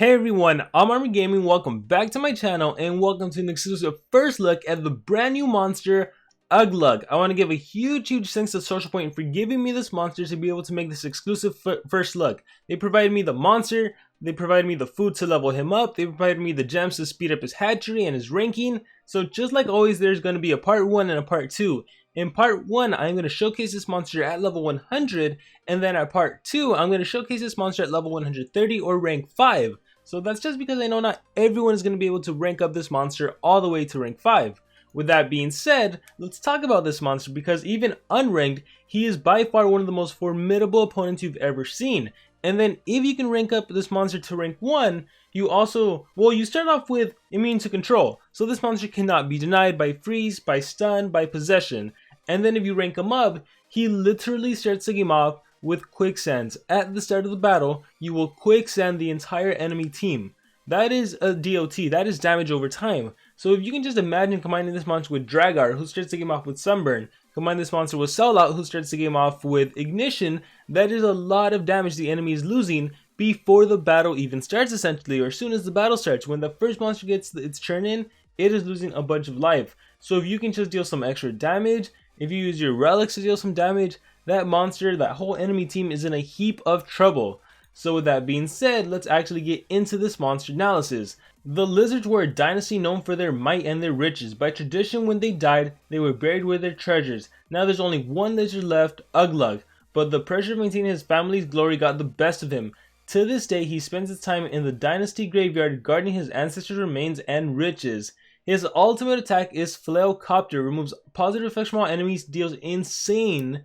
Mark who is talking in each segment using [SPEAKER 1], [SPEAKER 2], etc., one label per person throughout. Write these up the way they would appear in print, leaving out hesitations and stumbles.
[SPEAKER 1] Hey everyone, I'm Army Gaming, welcome back to my channel and welcome to an exclusive first look at the brand new monster, Ugluk. I want to give a huge thanks to SocialPoint for giving me this monster to be able to make this exclusive first look. They provided me the monster, they provided me the food to level him up, they provided me the gems to speed up his hatchery and his ranking. So just like always, there's going to be a part 1 and a part 2. In part 1, I'm going to showcase this monster at level 100, and then at part 2, I'm going to showcase this monster at level 130 or rank 5. So that's just because I know not everyone is going to be able to rank up this monster all the way to rank 5. With that being said, let's talk about this monster because even unranked, he is by far one of the most formidable opponents you've ever seen. And then if you can rank up this monster to rank 1, you also, you start off with immune to control. So this monster cannot be denied by freeze, by stun, by possession. And then if you rank him up, he literally starts the game off with quicksands. At the start of the battle, you will quicksand the entire enemy team. That is a DOT, that is damage over time. So if you can just imagine combining this monster with Dragar, who starts the game off with Sunburn, combine this monster with Sellout, who starts the game off with Ignition, that is a lot of damage the enemy is losing before the battle even starts essentially, or as soon as the battle starts. When the first monster gets its turn in, it is losing a bunch of life. So if you can just deal some extra damage, if you use your relics to deal some damage, that monster, that whole enemy team is in a heap of trouble. So with that being said, let's actually get into this monster analysis. The lizards were a dynasty known for their might and their riches. By tradition, when they died, they were buried with their treasures. Now there's only one lizard left, Ugluk, but the pressure of maintaining his family's glory got the best of him. To this day, he spends his time in the dynasty graveyard guarding his ancestors' remains and riches. His ultimate attack is Flail Copter, removes positive effects from all enemies, deals insane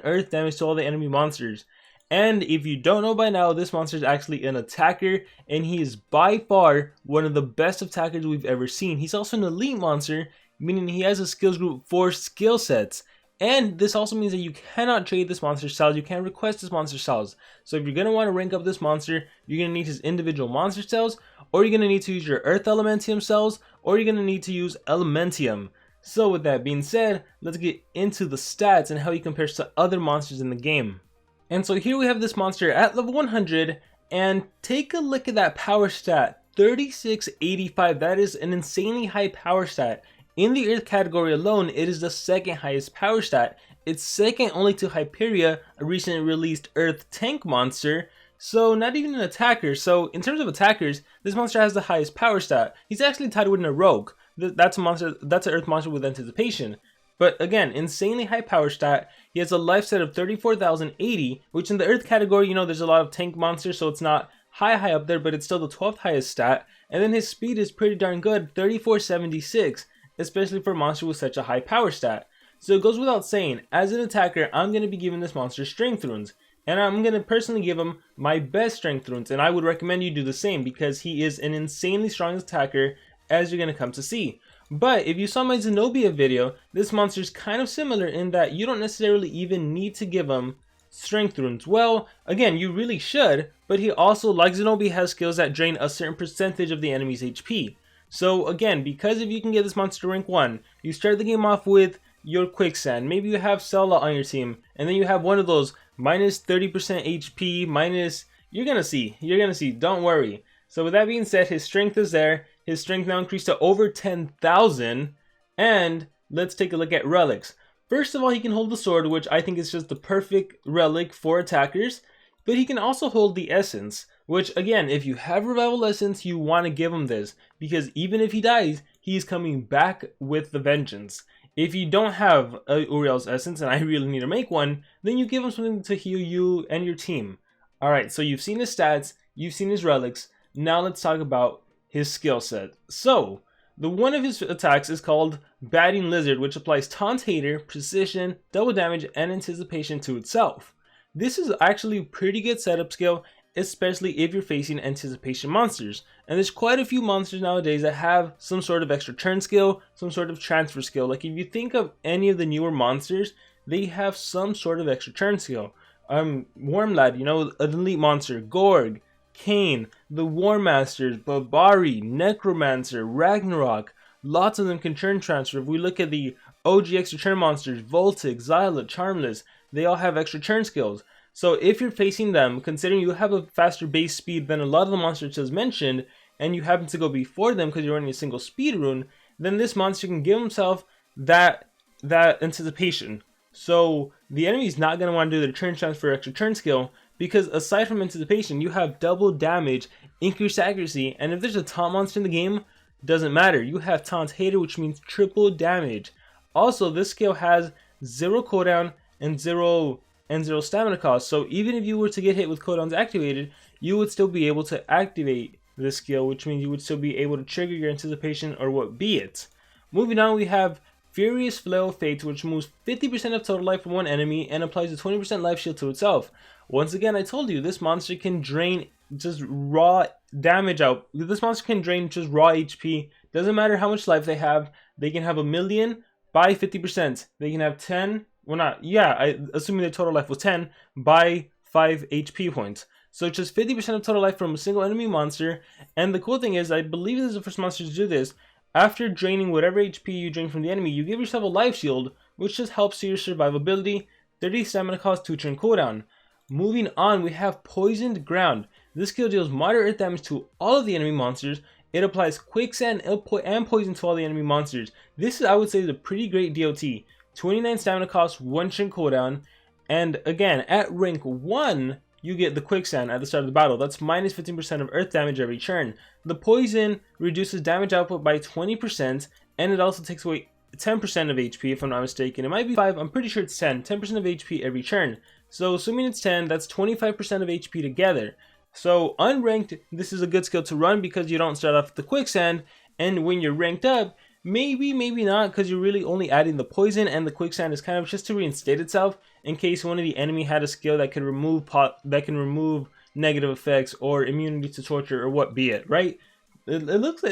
[SPEAKER 1] earth damage to all the enemy monsters. And if you don't know by now, this monster is actually an attacker, and he is by far one of the best attackers we've ever seen. He's also an elite monster, meaning he has a skills group for skill sets. And this also means that you cannot trade this monster's cells, you can't request this monster's cells. So if you're going to want to rank up this monster, you're going to need his individual monster cells, or you're going to need to use your Earth Elementium cells, or you're going to need to use Elementium. So with that being said, let's get into the stats and how he compares to other monsters in the game. And so here we have this monster at level 100, and take a look at that power stat, 3685. That is an insanely high power stat. In the Earth category alone, it is the second highest power stat. It's second only to Hyperia, a recently released Earth tank monster, so not even an attacker. So in terms of attackers, this monster has the highest power stat. He's actually tied with a rogue. That's an Earth monster with anticipation. But again, insanely high power stat. He has a life set of 34,080, which in the Earth category, you know, there's a lot of tank monsters, so it's not high up there, but it's still the 12th highest stat. And then his speed is pretty darn good, 3476, especially for a monster with such a high power stat. So it goes without saying, as an attacker, I'm going to be giving this monster strength runes. And I'm going to personally give him my best strength runes, and I would recommend you do the same because he is an insanely strong attacker, as you're going to come to see. But if you saw my Zenobia video, this monster is kind of similar in that you don't necessarily even need to give him strength runes. Well, again, you really should, but he also, like Zenobia, has skills that drain a certain percentage of the enemy's HP. So again, because if you can get this monster to rank 1, you start the game off with your quicksand. Maybe you have Sellout on your team, and then you have one of those minus 30% HP, minus, you're gonna see, don't worry. So with that being said, his strength is there. His strength now increased to over 10,000. And let's take a look at relics. First of all, he can hold the sword, which I think is just the perfect relic for attackers. But he can also hold the essence, which again, if you have revival essence, you want to give him this. Because even if he dies, he's coming back with the vengeance. If you don't have Uriel's essence, and I really need to make one, then you give him something to heal you and your team. Alright, so you've seen his stats, you've seen his relics. Now let's talk about his skill set. So, one of his attacks is called Batting Lizard, which applies Taunt Hater, Precision, Double Damage, and Anticipation to itself. This is actually a pretty good setup skill, especially if you're facing anticipation monsters. And there's quite a few monsters nowadays that have some sort of extra turn skill, some sort of transfer skill. Like if you think of any of the newer monsters, they have some sort of extra turn skill. Wormlad, you know, an elite monster, Gorg, Kane, the War Masters, Babari, Necromancer, Ragnarok, lots of them can turn transfer. If we look at the OG extra turn monsters, Voltic, Xyla, Charmless, they all have extra turn skills. So if you're facing them, considering you have a faster base speed than a lot of the monsters just mentioned, and you happen to go before them because you're running a single speed rune, then this monster can give himself that anticipation. So the enemy's not going to want to do their turn chance for extra turn skill, because aside from anticipation, you have double damage, increased accuracy, and if there's a taunt monster in the game, doesn't matter. You have taunt hater, which means triple damage. Also, this skill has 0 cooldown and 0 stamina cost. So even if you were to get hit with cooldowns activated, you would still be able to activate this skill, which means you would still be able to trigger your anticipation or what be it. Moving on, we have Furious Flail of Fate, which removes 50% of total life from one enemy and applies a 20% life shield to itself. Once again, I told you, this monster can drain just raw damage out. This monster can drain just raw HP. Doesn't matter how much life they have. They can have 1,000,000 by 50%. They can have 10, well not, yeah, assuming their total life was 10, by 5 HP points. So it's just 50% of total life from a single enemy monster. And the cool thing is, I believe this is the first monster to do this. After draining whatever HP you drain from the enemy, you give yourself a life shield, which just helps your survivability, 30 stamina cost, 2 turn cooldown. Moving on, we have Poisoned Ground. This skill deals moderate earth damage to all of the enemy monsters. It applies quicksand and poison to all the enemy monsters. This is, I would say, is a pretty great DOT. 29 stamina cost, 1 turn cooldown. And again, at rank 1, you get the quicksand at the start of the battle. That's minus 15% of earth damage every turn. The poison reduces damage output by 20%, and it also takes away 10% of HP, if I'm not mistaken. It might be 5, I'm pretty sure it's 10. 10% of HP every turn. So assuming it's 10, that's 25% of HP together. So unranked, this is a good skill to run because you don't start off with the quicksand, and when you're ranked up, maybe not, because you're really only adding the poison, and the quicksand is kind of just to reinstate itself in case one of the enemy had a skill that could remove negative effects or immunity to torture or what be it, right? It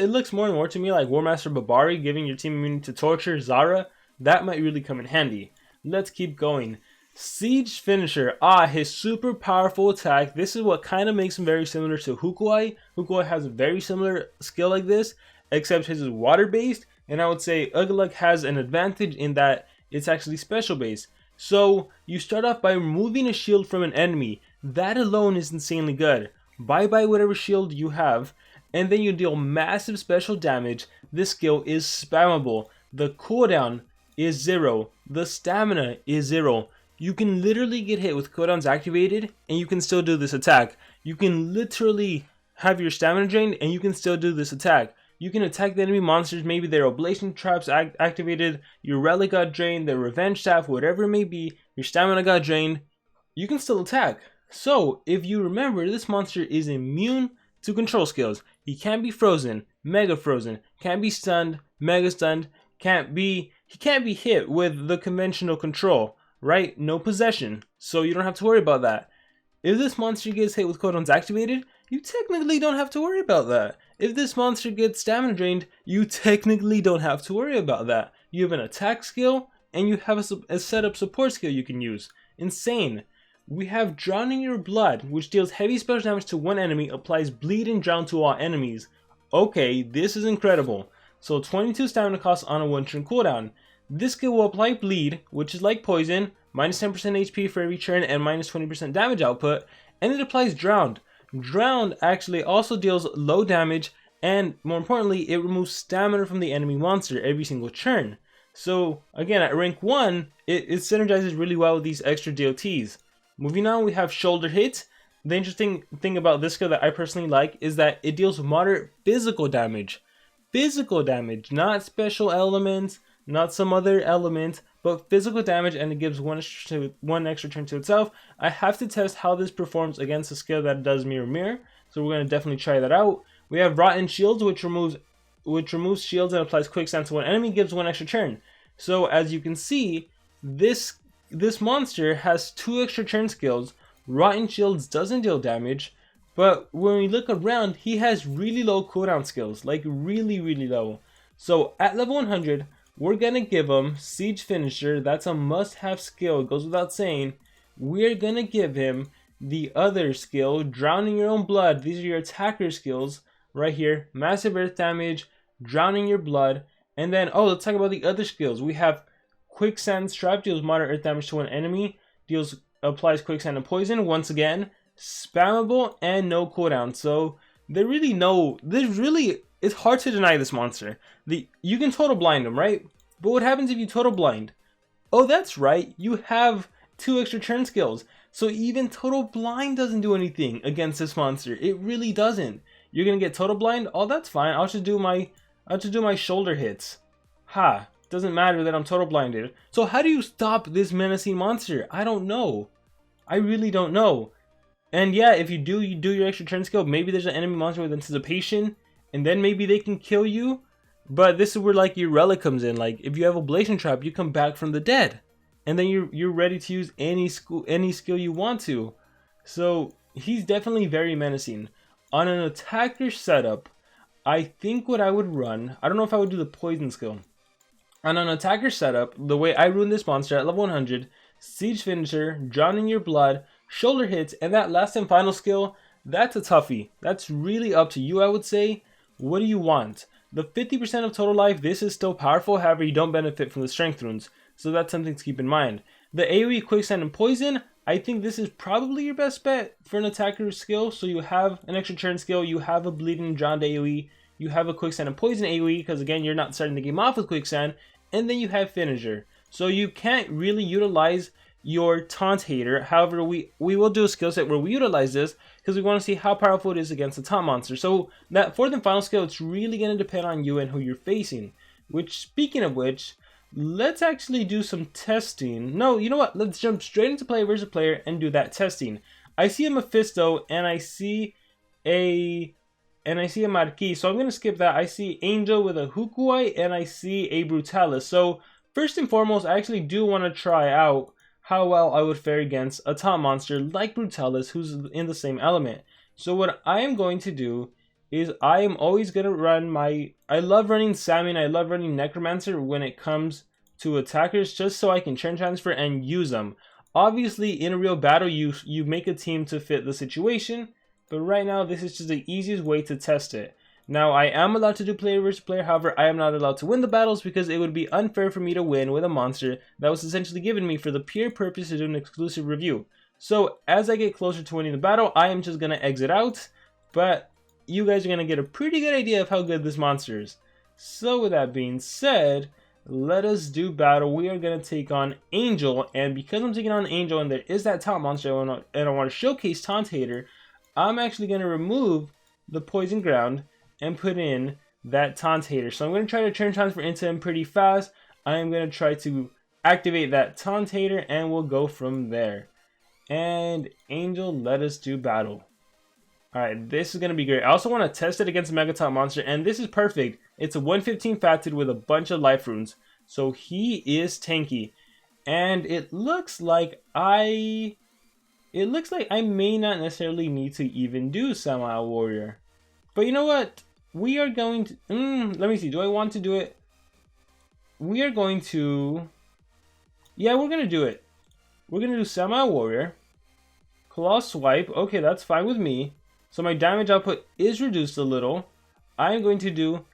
[SPEAKER 1] looks more and more to me like War Master Babari giving your team immunity to torture. Zara, that might really come in handy. Let's keep going. Siege Finisher, his super powerful attack. This is what kind of makes him very similar to Hukuai. Hukuai has a very similar skill like this, except his is water based, and I would say Ugluk has an advantage in that it's actually special based. So you start off by removing a shield from an enemy. That alone is insanely good. Bye whatever shield you have, and then you deal massive special damage. This skill is spammable. The cooldown is 0. The stamina is 0. You can literally get hit with cooldowns activated and you can still do this attack. You can literally have your stamina drained and you can still do this attack. You can attack the enemy monsters, maybe their oblation traps activated, your relic got drained, their revenge staff, whatever it may be, your stamina got drained, you can still attack. So if you remember, this monster is immune to control skills. He can't be frozen, mega frozen, can't be stunned, mega stunned, he can't be hit with the conventional control, right? No possession, so you don't have to worry about that. If this monster gets hit with cooldowns activated, you technically don't have to worry about that. If this monster gets stamina drained, you technically don't have to worry about that. You have an attack skill, and you have a setup support skill you can use. Insane. We have Drowning Your Blood, which deals heavy special damage to one enemy, applies bleed and drown to all enemies. Okay, this is incredible. So 22 stamina cost on a 1 turn cooldown. This skill will apply bleed, which is like poison, minus 10% HP for every turn and minus 20% damage output, and it applies drowned. Drowned actually also deals low damage, and more importantly, it removes stamina from the enemy monster every single turn. So again, at rank 1, it synergizes really well with these extra DOTs. Moving on, we have Shoulder Hit. The interesting thing about this skill that I personally like is that it deals moderate physical damage. Physical damage, not special elements, not some other element, but physical damage, and it gives one extra turn to itself. I have to test how this performs against a skill that does Mirror, so we're going to definitely try that out. We have Rotten Shields, which removes shields and applies quicksand to one enemy, gives 1 extra turn. So as you can see, this monster has 2 extra turn skills. Rotten Shields doesn't deal damage, but when we look around, he has really low cooldown skills, like really low. So at level 100, we're gonna give him Siege Finisher. That's a must-have skill, it goes without saying. We're gonna give him the other skill, Drowning Your Own Blood. These are your attacker skills right here. Massive earth damage, Drowning Your Blood, and then let's talk about the other skills. We have Quicksand Strap, deals moderate earth damage to one enemy, deals applies quicksand and poison. Once again, spammable and no cooldown. So there's really, it's hard to deny this monster. You can total blind him, right? But what happens if you total blind? Oh, that's right, you have 2 extra turn skills. So even total blind doesn't do anything against this monster. It really doesn't. You're gonna get total blind? Oh, that's fine. I'll just do my shoulder hits. Ha, doesn't matter that I'm total blinded. So how do you stop this menacing monster? I don't know. I really don't know. And yeah, if you do your extra turn skill, maybe there's an enemy monster with anticipation, and then maybe they can kill you. But this is where like your relic comes in. Like if you have ablation trap, you come back from the dead, and then you're ready to use any skill you want to. So he's definitely very menacing. On an attacker setup, I think what I would run, I don't know if I would do the poison skill. On an attacker setup, the way I run this monster at level 100, siege finisher, drown in your blood, shoulder hits, and that last and final skill, that's a toughie. That's really up to you, I would say. What do you want? The 50% of total life, this is still powerful, however you don't benefit from the strength runes, so that's something to keep in mind. The AoE quicksand and poison, I think this is probably your best bet for an attacker skill. So you have an extra turn skill, you have a bleeding and drowned AoE, you have a quicksand and poison AoE, because again you're not starting the game off with quicksand, and then you have finisher. So you can't really utilize your taunt hater. However, we will do a skill set where we utilize this because we want to see how powerful it is against a taunt monster. So that fourth and final skill, it's really going to depend on you and who you're facing. Which, speaking of which, let's actually do some testing. No, you know what? Let's jump straight into player versus player and do that testing. I see a Mephisto and I see a Marquis, so I'm going to skip that. I see Angel with a Hukuai and I see a Brutalis. So first and foremost, I actually do want to try out how well I would fare against a taunt monster like Brutalis, who's in the same element. So what I am going to do is I am always going to run I love running Salmon, I love running Necromancer when it comes to attackers, just so I can turn transfer and use them. Obviously, in a real battle, you make a team to fit the situation, but right now, this is just the easiest way to test it. Now, I am allowed to do player versus player, however, I am not allowed to win the battles because it would be unfair for me to win with a monster that was essentially given me for the pure purpose to do an exclusive review. So, as I get closer to winning the battle, I am just going to exit out, but you guys are going to get a pretty good idea of how good this monster is. So, with that being said, let us do battle. We are going to take on Angel, and because I'm taking on Angel and there is that taunt monster and I want to showcase Taunt Hater, I'm actually going to remove the Poison Ground and put in that Taunt Hater. So I'm going to try to turn transfer into him pretty fast. I am going to try to activate that Taunt Hater and we'll go from there. And Angel, let us do battle. Alright, this is going to be great. I also want to test it against a Mega Taunt monster, and this is perfect. It's a 115 Fated with a bunch of life runes. So he is tanky. And it looks like I may not necessarily need to even do Samurai Warrior. But you know what? We are going to... let me see. Do I want to do it? We are going to... Yeah, we're going to do it. We're going to do Samurai Warrior. Claw Swipe. Okay, that's fine with me. So my damage output is reduced a little. I am going to do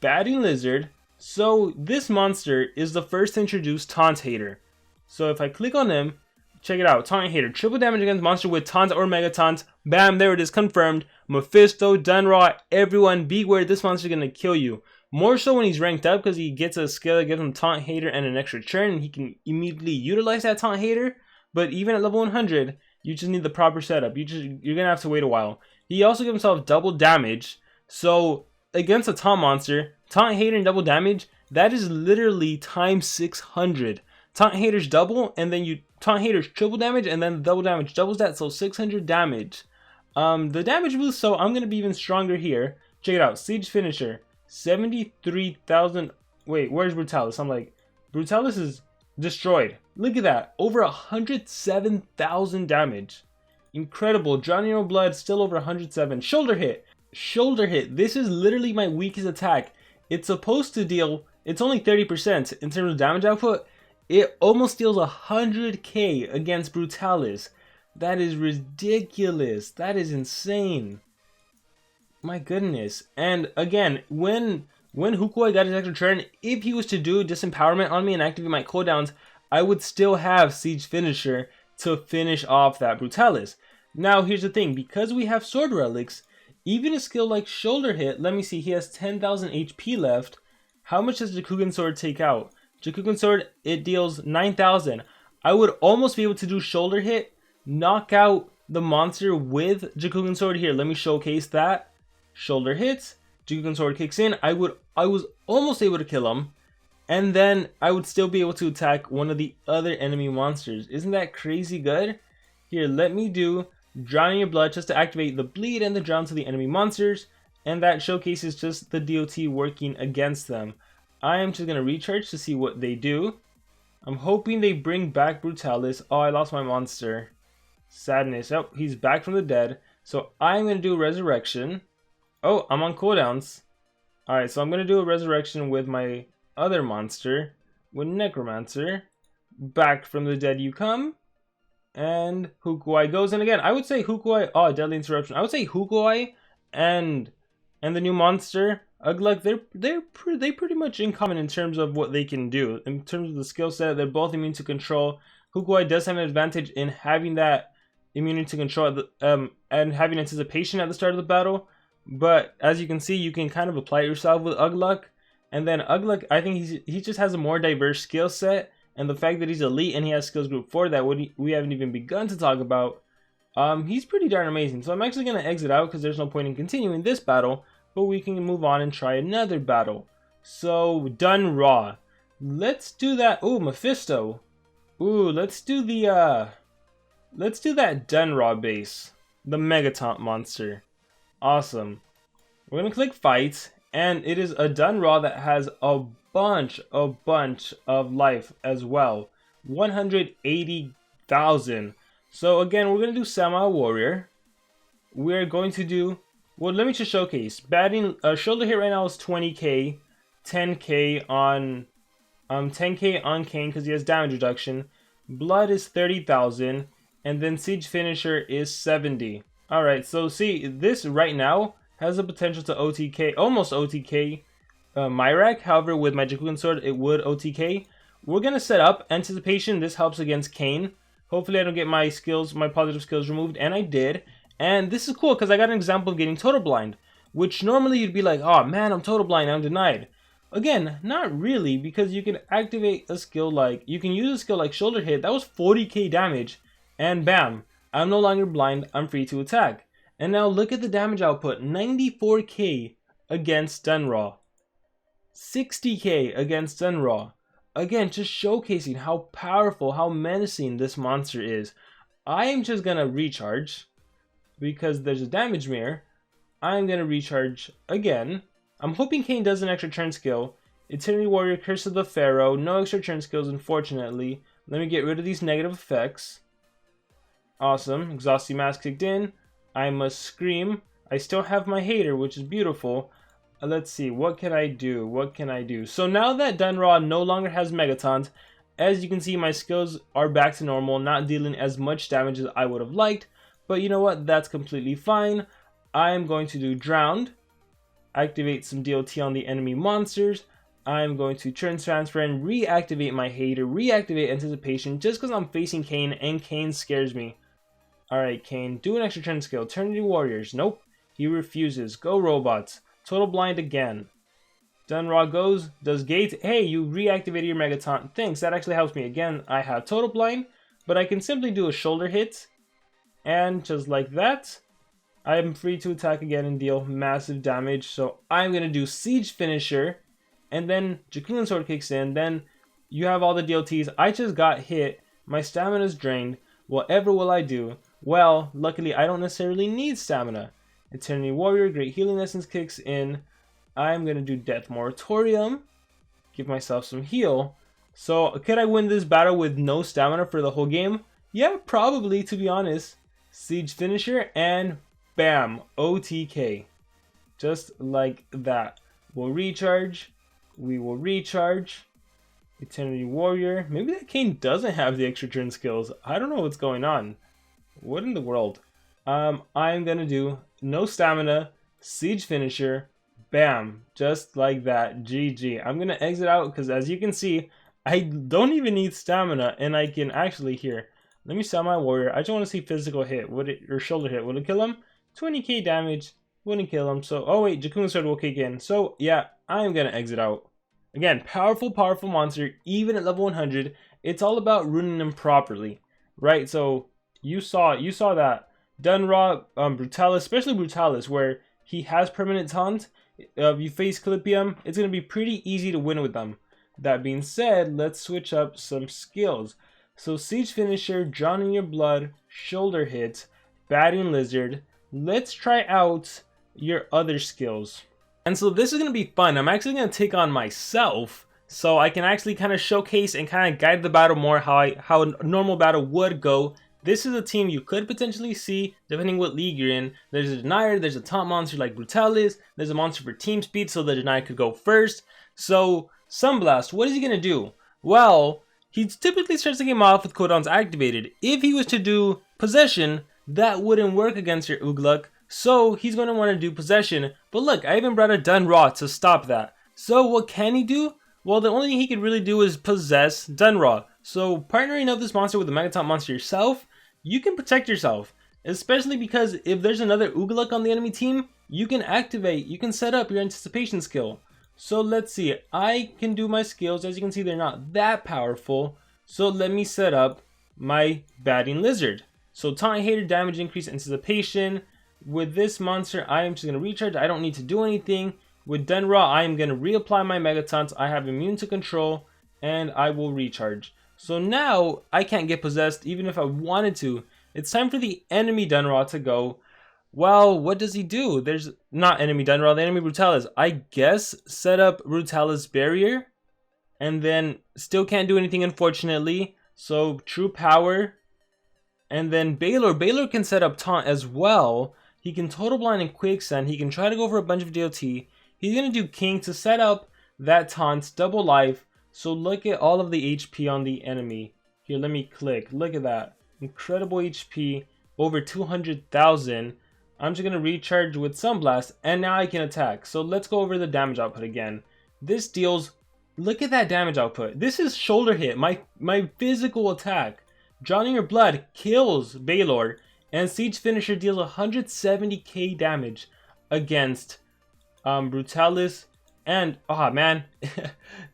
[SPEAKER 1] Batting Lizard. So this monster is the first to introduce Taunt Hater. So if I click on him, check it out. Taunt Hater. Triple damage against monster with taunt or mega taunt. Bam, there it is, confirmed. Mephisto, done raw. Everyone, beware, this monster is going to kill you. More so when he's ranked up because he gets a skill that gives him Taunt Hater and an extra turn, and he can immediately utilize that Taunt Hater. But even at level 100, you just need the proper setup. You're going to have to wait a while. He also gives himself double damage. So against a taunt monster, Taunt Hater and double damage, that is literally times 600. Taunt Hater's double, and then Taunt Hater's triple damage, and then the double damage doubles that, so 600 damage. The damage boost, so I'm going to be even stronger here. Check it out. Siege Finisher, 73,000. Wait, where's Brutalis? I'm like, Brutalis is destroyed. Look at that. Over 107,000 damage. Incredible. Drowning in blood, still over 107. Shoulder hit. Shoulder hit. This is literally my weakest attack. It's supposed to deal, it's only 30% in terms of damage output. It almost deals 100k against Brutalis. That is ridiculous. That is insane. My goodness. And again, when Hukuai got his extra turn, if he was to do Disempowerment on me and activate my cooldowns, I would still have Siege Finisher to finish off that Brutalis. Now here's the thing, because we have sword relics, even a skill like shoulder hit, let me see, he has 10,000 HP left. How much does Jakugan Sword take out? Jakugan Sword, it deals 9,000. I would almost be able to do shoulder hit, knock out the monster with Jakugan Sword. Here, let me showcase that. Shoulder hits, Jakugan Sword kicks in. I was almost able to kill him, and then I would still be able to attack one of the other enemy monsters. Isn't that crazy good? Here, let me do Drown in Your Blood just to activate the bleed and the drown to the enemy monsters, and that showcases just the DOT working against them. I am just going to recharge to see what they do. I'm hoping they bring back Brutalis. Oh, I lost my monster. Sadness. Oh, he's back from the dead. So I'm going to do Resurrection. Oh, I'm on cooldowns. Alright, so I'm going to do a Resurrection with my other monster, with Necromancer. Back from the dead you come. And Hukuai goes in again. I would say Hukuai. Oh, Deadly Interruption. I would say Hukuai and the new monster Ugluk. They're pretty much in common in terms of what they can do. In terms of the skill set, they're both immune to control. Hukuai does have an advantage in having that immunity to control and having anticipation at the start of the battle. But as you can see, you can kind of apply it yourself with Ugluk. And then Ugluk, I think he just has a more diverse skill set. And the fact that he's elite and he has skills group 4 that we haven't even begun to talk about, he's pretty darn amazing. So I'm actually going to exit out because there's no point in continuing this battle, but we can move on and try another battle. So, done raw. Let's do that. Ooh, Mephisto. Ooh, let's do that done raw base. The Megaton monster. Awesome. We're going to click fight, and it is a done raw that has a bunch of life as well. 180,000. So again, we're going to do Samurai Warrior. We're going to do, well, let me just showcase. Batting shoulder hit right now is 20k, 10k on 10k on Kane because he has damage reduction. Blood is 30,000, and then Siege Finisher is 70. All right, so see, this right now has the potential to OTK, almost OTK Myrak. However, with my Jakugan Sword, it would OTK. We're gonna set up Anticipation. This helps against Kane. Hopefully, I don't get my positive skills removed, and I did. And this is cool because I got an example of getting Total Blind, which normally you'd be like, oh man, I'm Total Blind, I'm denied. Again, not really, because you can activate a skill like, you can use a skill like Shoulder Hit. That was 40k damage, and bam, I'm no longer blind, I'm free to attack. And now look at the damage output, 94k against Dunraw. 60k against Dunraw. Again, just showcasing how powerful, how menacing this monster is. I am just gonna recharge because there's a damage mirror. I'm gonna recharge again. I'm hoping Kane does an extra turn skill. Eternity Warrior, Curse of the Pharaoh. No extra turn skills, unfortunately. Let me get rid of these negative effects. Awesome. Exhausting Mask kicked in. I must scream. I still have my hater, which is beautiful. Let's see, what can I do? What can I do? So now that Dunraw no longer has Megatons, as you can see, my skills are back to normal, not dealing as much damage as I would have liked. But you know what? That's completely fine. I'm going to do Drowned. Activate some DOT on the enemy monsters. I'm going to turn transfer and reactivate my hater, reactivate Anticipation, just because I'm facing Kane and Kane scares me. Alright, Kane, do an extra turn skill. Eternity Warriors. Nope. He refuses. Go Robots. Total Blind again. Dunraw goes, does Gate. Hey, you reactivated your Megaton. Thanks, that actually helps me. Again, I have Total Blind, but I can simply do a shoulder hit. And just like that, I am free to attack again and deal massive damage. So I'm going to do Siege Finisher, and then Jakugan Sword kicks in. Then you have all the DLTs. I just got hit. My stamina is drained. Whatever will I do? Well, luckily I don't necessarily need stamina. Eternity Warrior, Great Healing Essence kicks in. I'm going to do Death Moratorium. Give myself some heal. So, could I win this battle with no stamina for the whole game? Yeah, probably, to be honest. Siege Finisher, and bam, OTK. Just like that. We'll recharge. We will recharge. Eternity Warrior. Maybe that Kane doesn't have the extra turn skills. I don't know what's going on. What in the world? I'm going to do no stamina, Siege Finisher, bam, just like that, GG. I'm going to exit out because as you can see, I don't even need stamina, and I can actually here. Let me sell my warrior. I just want to see physical hit. Would it, or shoulder hit? Would it kill him? 20k damage. Wouldn't kill him. So, oh wait, Jakun sword will kick in. So yeah, I'm gonna exit out. Again, powerful monster, even at level 100. It's all about runing him properly, right? So you saw that. Dunra, Brutalis, especially Brutalis, where he has permanent taunt. If you face Clipium, it's gonna be pretty easy to win with them. That being said, let's switch up some skills. So Siege Finisher, Drawn in Your Blood, Shoulder Hit, Batting Lizard. Let's try out your other skills. And so this is going to be fun. I'm actually going to take on myself so I can actually kind of showcase and kind of guide the battle more how a normal battle would go. This is a team you could potentially see depending what league you're in. There's a denier, there's a taunt monster like Brutalis, there's a monster for team speed so the denier could go first. So Sunblast, what is he going to do? Well, he typically starts the game off with cooldowns activated. If he was to do Possession, that wouldn't work against your Ugluk. So he's going to want to do Possession. But look, I even brought a Dunra to stop that. So what can he do? Well, the only thing he could really do is possess Dunra. So partnering up this monster with a Megaton monster yourself, you can protect yourself. Especially because if there's another Ugluk on the enemy team, you can activate, you can set up your anticipation skill. So let's see, I can do my skills. As you can see, they're not that powerful. So let me set up my Batting Lizard. So taunt hater, damage increase, anticipation. With this monster, I am just going to recharge. I don't need to do anything. With Dunra, I am going to reapply my Megatons. I have immune to control, and I will recharge. So now, I can't get possessed even if I wanted to. It's time for the enemy Dunra to go. Well, what does he do? There's not enemy Dunra, the enemy Brutalis. I guess set up Brutalis barrier, and then still can't do anything unfortunately. So true power, and then Baylor can set up taunt as well. He can total blind and quicksand. He can try to go for a bunch of DOT. He's gonna do King to set up that taunt, double life. So look at all of the HP on the enemy. Here, let me click. Look at that. Incredible HP, over 200,000. I'm just gonna recharge with Sunblast, and now I can attack. So let's go over the damage output again. This deals, look at that damage output. This is shoulder hit, my physical attack. Drawn in Your Blood kills Baylor, and Siege Finisher deals 170k damage against Brutalis, and oh man,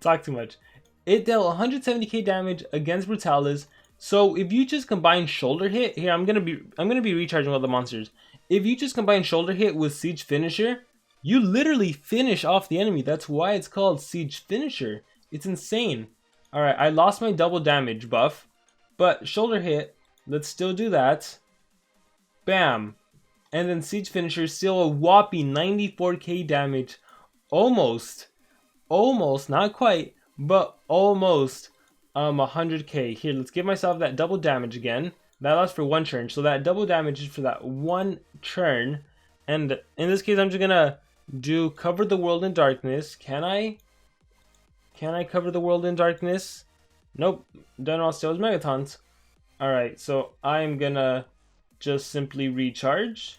[SPEAKER 1] talk too much. It dealt 170k damage against Brutalis. So if you just combine shoulder hit, here I'm gonna be recharging all the monsters. If you just combine shoulder hit with Siege Finisher, you literally finish off the enemy. That's why it's called Siege Finisher. It's insane. Alright, I lost my double damage buff, but shoulder hit, let's still do that. Bam. And then Siege Finisher is still a whopping 94k damage. Almost, not quite, but almost 100k. Here, let's give myself that double damage again. That lasts for one turn, so that double damage is for that one turn. And in this case, I'm just gonna do Cover the World in Darkness. Can I cover the world in darkness? Nope. Dunra still has Megatons. Alright, so I'm gonna just simply recharge.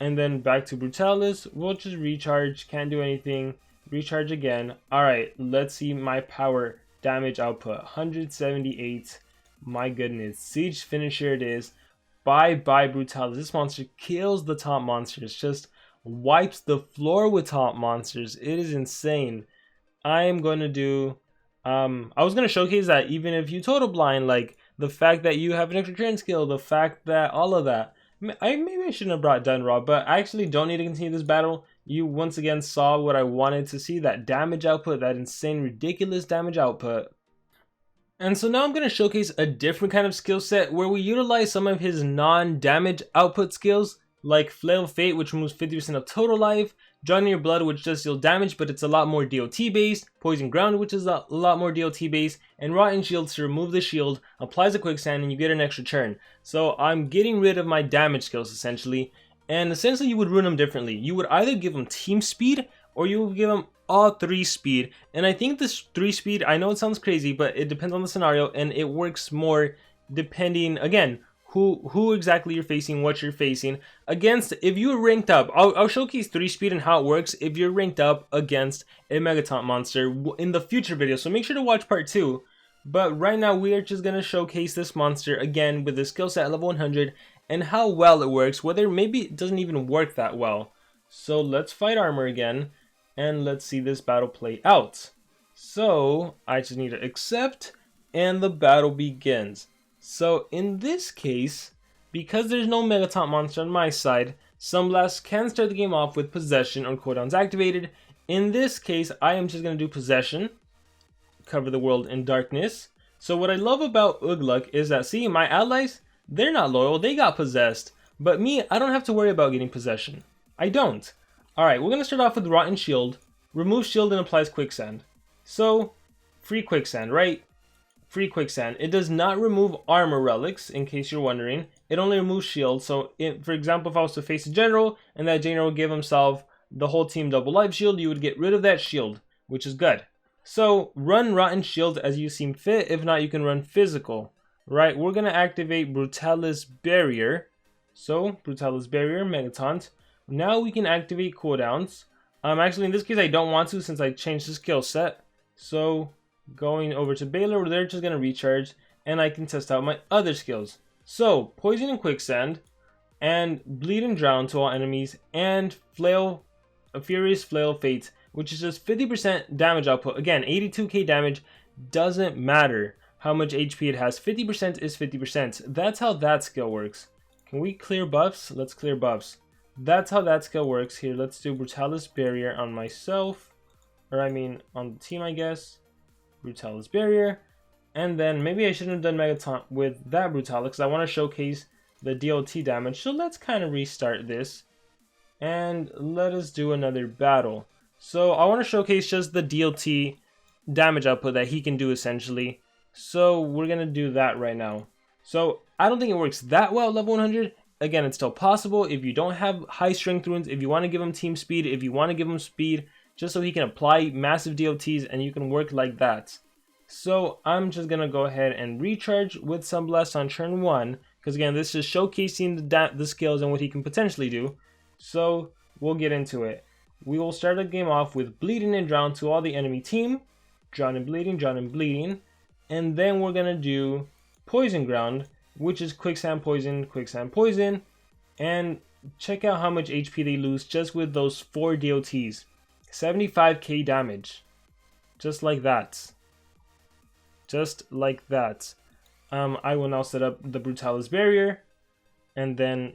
[SPEAKER 1] And then back to Brutalis. We'll just recharge. Can't do anything. Recharge again. Alright, let's see my power damage output. 178. My goodness. Siege Finisher it is. Bye bye Brutalis. This monster kills the top monsters. Just wipes the floor with top monsters. It is insane. I am going to do... I was going to showcase that even if you total blind, like the fact that you have an extra turn skill, the fact that all of that. Maybe I shouldn't have brought Dunra, but I actually don't need to continue this battle. You once again saw what I wanted to see, that damage output, that insane, ridiculous damage output. And so now I'm going to showcase a different kind of skill set where we utilize some of his non-damage output skills, like Flail Fate, which removes 50% of total life, Drawn in Your Blood, which does deal damage, but it's a lot more DOT based, Poison Ground, which is a lot more DOT based, and Rotten Shields to remove the shield, applies a quicksand, and you get an extra turn. So I'm getting rid of my damage skills essentially, and essentially you would rune them differently. You would either give them team speed, or you would give them all 3 speed. And I think this 3 speed, I know it sounds crazy, but it depends on the scenario, and it works more depending, again, who exactly you're facing, what you're facing. Against, if you're ranked up, I'll showcase 3 speed and how it works if you're ranked up against a Megaton monster in the future video, so make sure to watch part 2. But right now we are just going to showcase this monster again with the skill set at level 100 and how well it works, whether maybe it doesn't even work that well. So let's fight armor again and let's see this battle play out. So I just need to accept and the battle begins. So in this case, because there's no Megaton monster on my side, Sunblast can start the game off with possession or cooldowns activated. In this case, I am just going to do possession, cover the world in darkness. So what I love about Ugluk is that, see, my allies, they're not loyal, they got possessed. But me, I don't have to worry about getting possession. I don't. Alright, we're going to start off with Rotten Shield. Remove shield and applies quicksand. So, free quicksand, right? Free quicksand. It does not remove armor relics, in case you're wondering. It only removes shield. So, for example, if I was to face a general, and that general would give himself the whole team double life shield, you would get rid of that shield, which is good. So, run Rotten Shield as you seem fit. If not, you can run physical. Right, we're going to activate Brutalis Barrier. So, Brutalis Barrier, Megataunt. Now we can activate cooldowns. Actually, in this case, I don't want to since I changed the skill set. So, going over to Baylor, they're just going to recharge, and I can test out my other skills. So, Poison and Quicksand, and Bleed and Drown to all enemies, and Flail, a Furious Flail Fate, which is just 50% damage output. Again, 82k damage, doesn't matter how much HP it has. 50% is 50%. That's how that skill works. Can we clear buffs? Let's clear buffs. That's how that skill works. Here, let's do Brutalis Barrier on myself. Or I mean, on the team, I guess. Brutalis Barrier. And then maybe I shouldn't have done Megataunt with that Brutalis because I want to showcase the DOT damage. So let's kind of restart this. And let us do another battle. So I want to showcase just the DOT damage output that he can do essentially. So we're going to do that right now. So I don't think it works that well at level 100. Again, it's still possible if you don't have high strength runes, if you want to give him team speed, if you want to give him speed, just so he can apply massive DOTs and you can work like that. So I'm just going to go ahead and recharge with Sunblast on turn 1. Because again, this is showcasing the skills and what he can potentially do. So we'll get into it. We will start the game off with Bleeding and Drown to all the enemy team. Drown and Bleeding, Drown and Bleeding. And then we're going to do Poison Ground, which is Quicksand Poison, Quicksand Poison. And check out how much HP they lose just with those 4 DOTs. 75k damage. Just like that. Just like that. I will now set up the Brutalis Barrier. And then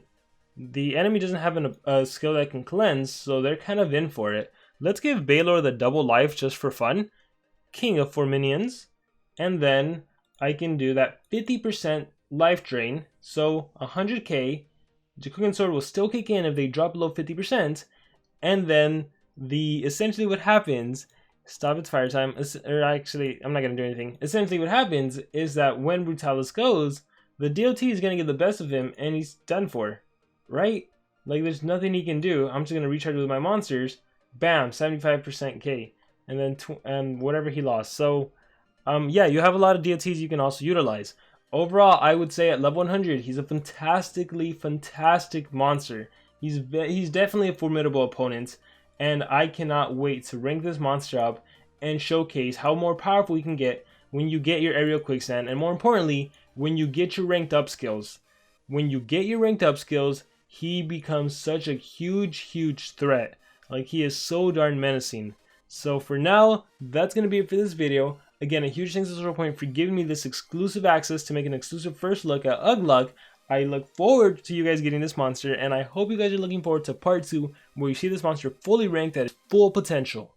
[SPEAKER 1] the enemy doesn't have a skill that can cleanse, so they're kind of in for it. Let's give Baylor the double life just for fun. King of 4 minions. And then I can do that 50% life drain. So 100k. The Cooking Sword will still kick in if they drop below 50%. And then essentially what happens, stop its fire time, or actually I'm not going to do anything. Essentially what happens is that when Brutalis goes, the DOT is going to get the best of him and he's done for. Right? Like there's nothing he can do. I'm just going to recharge with my monsters. Bam, 75% K. And then and whatever he lost. So yeah, you have a lot of DOTs you can also utilize. Overall, I would say at level 100, he's a fantastic monster. He's definitely a formidable opponent. And I cannot wait to rank this monster up and showcase how more powerful you can get when you get your aerial quicksand, and more importantly, when you get your ranked up skills. When you get your ranked up skills, he becomes such a huge threat. Like, he is so darn menacing. So for now, that's going to be it for this video. Again, a huge thanks to SocialPoint for giving me this exclusive access to make an exclusive first look at Ugluk. I look forward to you guys getting this monster, and I hope you guys are looking forward to part 2, where you see this monster fully ranked at its full potential.